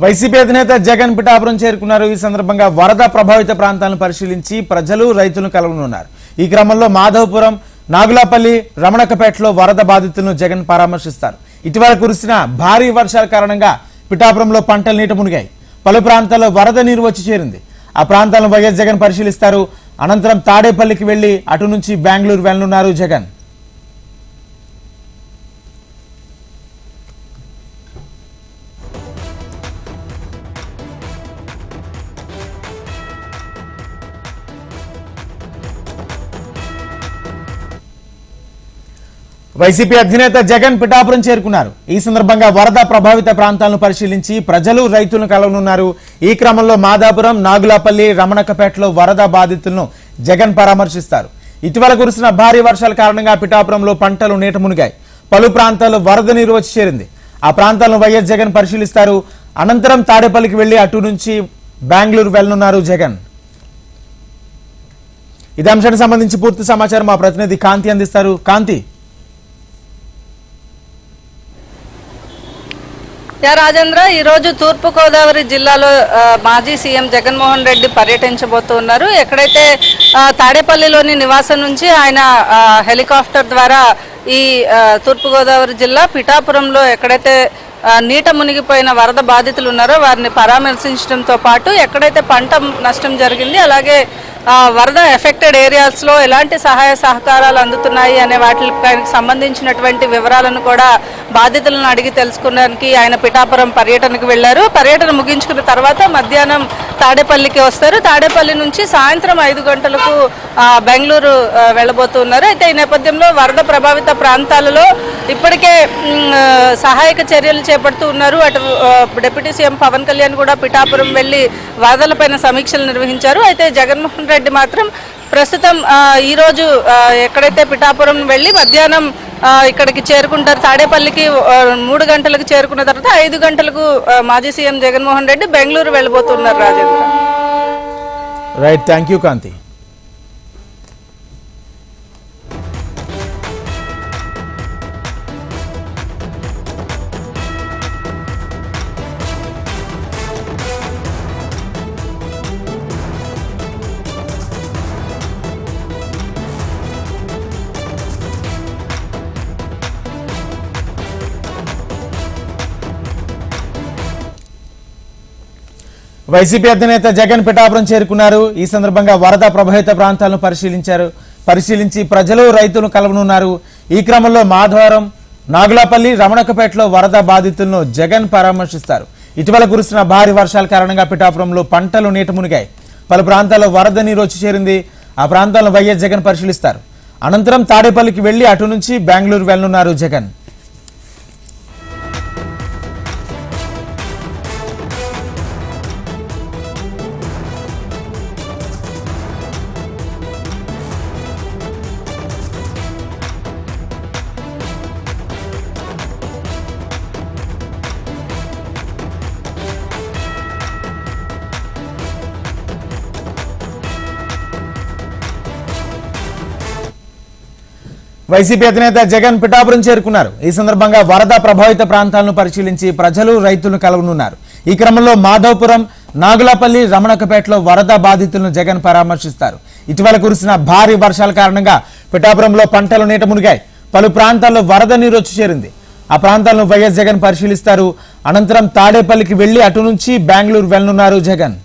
YCP అధినేత జగన్ పిఠాపురం చేరుకున్నారు. ఈ సందర్భంగా వరద ప్రభావిత ప్రాంతాలను పరిశీలించి ప్రజలు రైతులను కలవనున్నారు. ఈ క్రమంలో మాధవపురం, నాగులాపల్లి, రమణకపేటలో వరద బాధితులను జగన్ పరామర్శిస్తారు. ఇటీవల కురిసిన భారీ వర్షాల కారణంగా పిఠాపురంలో పంటలు నీట మునిగాయి. పలు ప్రాంతాల్లో వరద నీరు వచ్చి చేరింది. ఆ ప్రాంతాలను వైఎస్ జగన్ పరిశీలిస్తారు. అనంతరం తాడేపల్లికి వెళ్లి అటు నుంచి బెంగళూరు వెళ్లనున్నారు జగన్. వైసీపీ అధినేత జగన్ పిఠాపురం చేరుకున్నారు. ఈ సందర్భంగా వరద ప్రభావిత ప్రాంతాలను పరిశీలించి ప్రజలు రైతులను కలవనున్నారు. ఈ క్రమంలో మాదాపురం, నాగులాపల్లి, రమణకపేటలో వరద బాధితులను జగన్ పరామర్శిస్తారు. ఇటీవల కురిసిన భారీ వర్షాల కారణంగా పిఠాపురంలో పంటలు నీట మునిగాయి. పలు ప్రాంతాల్లో వరద నీరు వచ్చి చేరింది. ఆ ప్రాంతాలను వైఎస్ జగన్ పరిశీలిస్తారు. అనంతరం తాడేపల్లికి వెళ్లి అటు నుంచి బెంగళూరు వెళ్లనున్నారు జగన్. ఇదే అంశానికి సంబంధించి పూర్తి సమాచారం మా ప్రతినిధి కాంతి అందిస్తారు. కాంతి. రాజేంద్ర, ఈ రోజు తూర్పు గోదావరి జిల్లాలో మాజీ సీఎం జగన్మోహన్ రెడ్డి పర్యటించబోతున్నారు. ఎక్కడైతే తాడేపల్లిలోని నివాసం నుంచి ఆయన హెలికాప్టర్ ద్వారా ఈ తూర్పు గోదావరి జిల్లా పిఠాపురంలో ఎక్కడైతే నీట మునిగిపోయిన వరద బాధితులు ఉన్నారో వారిని పరామర్శించడంతో పాటు ఎక్కడైతే పంట నష్టం జరిగింది, అలాగే వరద ఎఫెక్టెడ్ ఏరియాస్లో ఎలాంటి సహాయ సహకారాలు అందుతున్నాయి అనే వాటికి సంబంధించినటువంటి వివరాలను కూడా బాధితులను అడిగి తెలుసుకోవడానికి ఆయన పిఠాపురం పర్యటనకు వెళ్లారు. పర్యటన ముగించుకున్న తర్వాత మధ్యాహ్నం తాడేపల్లికి వస్తారు. తాడేపల్లి నుంచి సాయంత్రం 5 గంటలకు బెంగళూరు వెళ్లబోతున్నారు. అయితే ఈ నేపథ్యంలో వరద ప్రభావిత ప్రాంతాలలో ఇప్పటికే సహాయక చర్యలు చేపడుతూ ఉన్నారు. అటు డిప్యూటీ సీఎం పవన్ కళ్యాణ్ కూడా పిఠాపురం వెళ్లి వరదలపైన సమీక్షలు నిర్వహించారు. అయితే జగన్మోహన్ రెడ్డి మాత్రం ప్రస్తుతం ఈరోజు ఎక్కడైతే పిఠాపురం వెళ్లి మధ్యాహ్నం ఇక్కడికి చేరుకుంటారు. తాడేపల్లికి 3 గంటలకు చేరుకున్న తర్వాత 5 గంటలకు మాజీ సీఎం జగన్మోహన్ రెడ్డి బెంగళూరు వెళ్లబోతున్నారు. Rajendra. Right, thank you Kanti. YCP అధినేత జగన్ పిఠాపురం చేరుకున్నారు. ఈ సందర్భంగా వరద ప్రభావిత ప్రాంతాలను పరిశీలించి ప్రజలు రైతులను కలవనున్నారు. ఈ క్రమంలో మాధవరం, నాగులాపల్లి, రమణకపేటలో వరద బాధితులను జగన్ పరామర్శిస్తారు. ఇటీవల కురిసిన భారీ వర్షాల కారణంగా పిఠాపురంలో పంటలు నీట మునిగాయి. పలు ప్రాంతాల్లో వరద నీరు వచ్చి చేరింది. ఆ ప్రాంతాలను వైఎస్ జగన్ పరిశీలిస్తారు. అనంతరం తాడేపల్లికి వెళ్లి అటు నుంచి బెంగళూరు వెళ్లనున్నారు జగన్. వైసీపీ అధినేత జగన్ పిఠాపురం చేరుకున్నారు. ఈ సందర్భంగా వరద ప్రభావిత ప్రాంతాలను పరిశీలించి ప్రజలు రైతులను కలవనున్నారు. ఈ క్రమంలో మాధవపురం, నాగులాపల్లి, రమణకపేటలో వరద బాధితులను జగన్ పరామర్శిస్తారు. ఇటీవల కురిసిన భారీ వర్షాల కారణంగా పిఠాపురంలో పంటలు నీట మునిగాయి. పలు ప్రాంతాల్లో వరద నీరు వచ్చి చేరింది. ఆ ప్రాంతాలను వైఎస్ జగన్ పరిశీలిస్తారు. అనంతరం తాడేపల్లికి వెళ్లి అటు నుంచి బెంగళూరు వెళ్లనున్నారు జగన్.